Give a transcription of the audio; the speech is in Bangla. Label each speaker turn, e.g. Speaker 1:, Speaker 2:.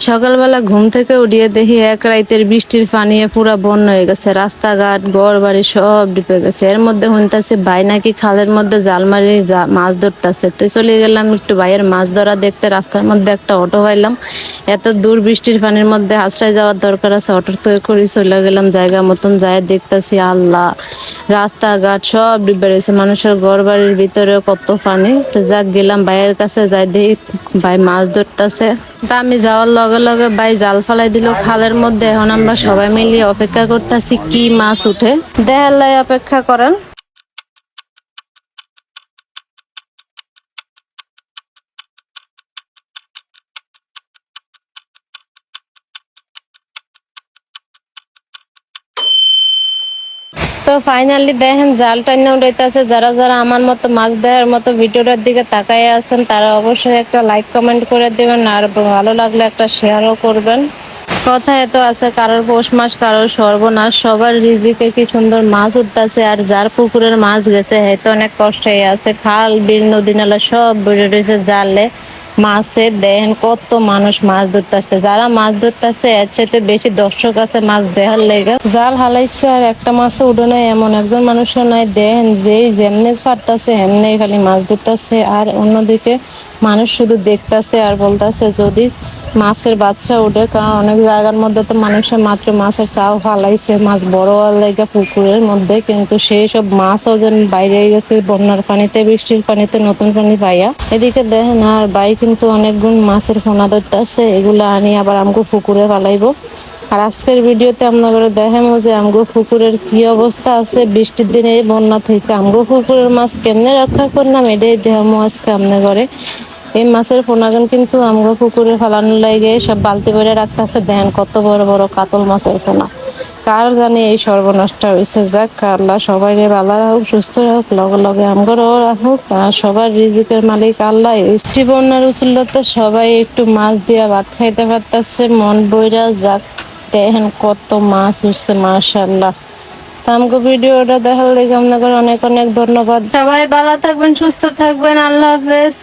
Speaker 1: সকালবেলা ঘুম থেকে উঠিয়ে দেখি এক রাইতের বৃষ্টির পানিয়ে পুরা বন্যা হয়ে গেছে, রাস্তাঘাট ঘর বাড়ি সব ডুবে গেছে। এর মধ্যে শুনতেছে ভাই নাকি খালের মধ্যে জাল মারি মাছ ধরতেছে। তো চলে গেলাম একটু ভাইয়ের মাছ ধরা দেখতে। রাস্তার মধ্যে একটা অটো পাইলাম। এত দূর বৃষ্টির পানির মধ্যে আশ্রয় যাওয়ার দরকার আছে, অটোর তো করে চলে গেলাম। জায়গা মতন যায় দেখতেছি আল্লাহ, রাস্তাঘাট সব ডুবে রয়েছে, মানুষের ঘর বাড়ির ভিতরে কত পানি। তো যাক গেলাম ভাইয়ের কাছে, যাই দেখি ভাই মাছ ধরতেছে। তা আমি যাওয়ার লগে লগে ভাই জাল ফালাই দিল খালের মধ্যে। এখন আমরা সবাই মিলিয়ে অপেক্ষা করতেছি কি মাছ উঠে, দেখার লাই অপেক্ষা করেন। তো ফাইনালি দেখেন জাল টাইনা উঠাইতেছে। যারা যারা আমার মতো মাছ দেওয়ার মতো ভিডিওটার দিকে তাকাই আছেন তারা অবশ্যই একটা লাইক কমেন্ট করে দিবেন, আর ভালো লাগলে একটা শেয়ারও করবেন। কথায় তো আছে কারোর পৌষ মাস কারোর সর্বনাশ, সবার রিজিকে কি সুন্দর মাছ উঠতেছে। আর যার পুকুরের মাছ গেছে হয়তো অনেক কষ্টে আছে। খাল বিল নদী নালা সব বেড়ে রয়েছে জালে মাছে। দেখেন কত মানুষ মাছ ধরতেছে, যারা মাছ ধরতেছে এর চাইতে বেশি দর্শক আছে মাছ দেখার লেগে। জাল হালাইছে আর একটা মাছও উঠে নাই, এমন একজন মানুষও নাই। দেখেন যেই যেমনে পারতাছে এমনি খালি মাছ ধরতেছে, আর অন্যদিকে মানুষ শুধু দেখতেছে আর বলতেছে যদি মাছের বাচ্চা উঠে। কারণ অনেক জায়গার মধ্যে তো মানুষের মাত্র মাছের চাও ফালাইছে মাছ বড় হওয়ার লেগে পুকুরের মধ্যে, কিন্তু সেই সব মাছও যেন বাইরে গেছে বন্যার পানিতে বৃষ্টির পানিতে নতুন পানি পাইয়া। এদিকে দেখেন আর বাই কিন্তু অনেক গুণ মাছের ফোনা ধরতেছে, এগুলো আনি আবার আমগো পুকুরে ফালাইবো। আর আজকের ভিডিওতে আপনারা দেখেন যে আমগো পুকুরের কি অবস্থা আছে বৃষ্টির দিনে বন্যা থেকে। আমগো পুকুরের মাছ কেমনে রক্ষা করলাম এটাই দেখামো আজকে আমনে করে। এই মাছের পোনাগান কিন্তু আমগো পুকুরে ফালানোর লাগে সব বালতি ভরে রাখতেছে। দেখেন কত বড় বড় কাতল মাছের পোনা। কার জানি এই সর্বনষ্ট হয়েছে। যাক আল্লাহ সবাই ভালো রাখুক, সুস্থ রাখুক, লগে লগে আমগরও রাখুক। আর সবার রিজিকের মালিক আল্লাহ। বৃষ্টি বন্যার উচুল্লতে সবাই একটু মাছ দিয়া ভাত খাইতে পারতেছে মন বইরা। যাক দেখেন কত মাছ উঠছে মাশাআল্লাহ। তো আমাকে ভিডিওটা দেখার লেগে আপনাদের অনেক অনেক ধন্যবাদ। সবাই ভালো থাকবেন, সুস্থ থাকবেন, আল্লাহ হাফেজ।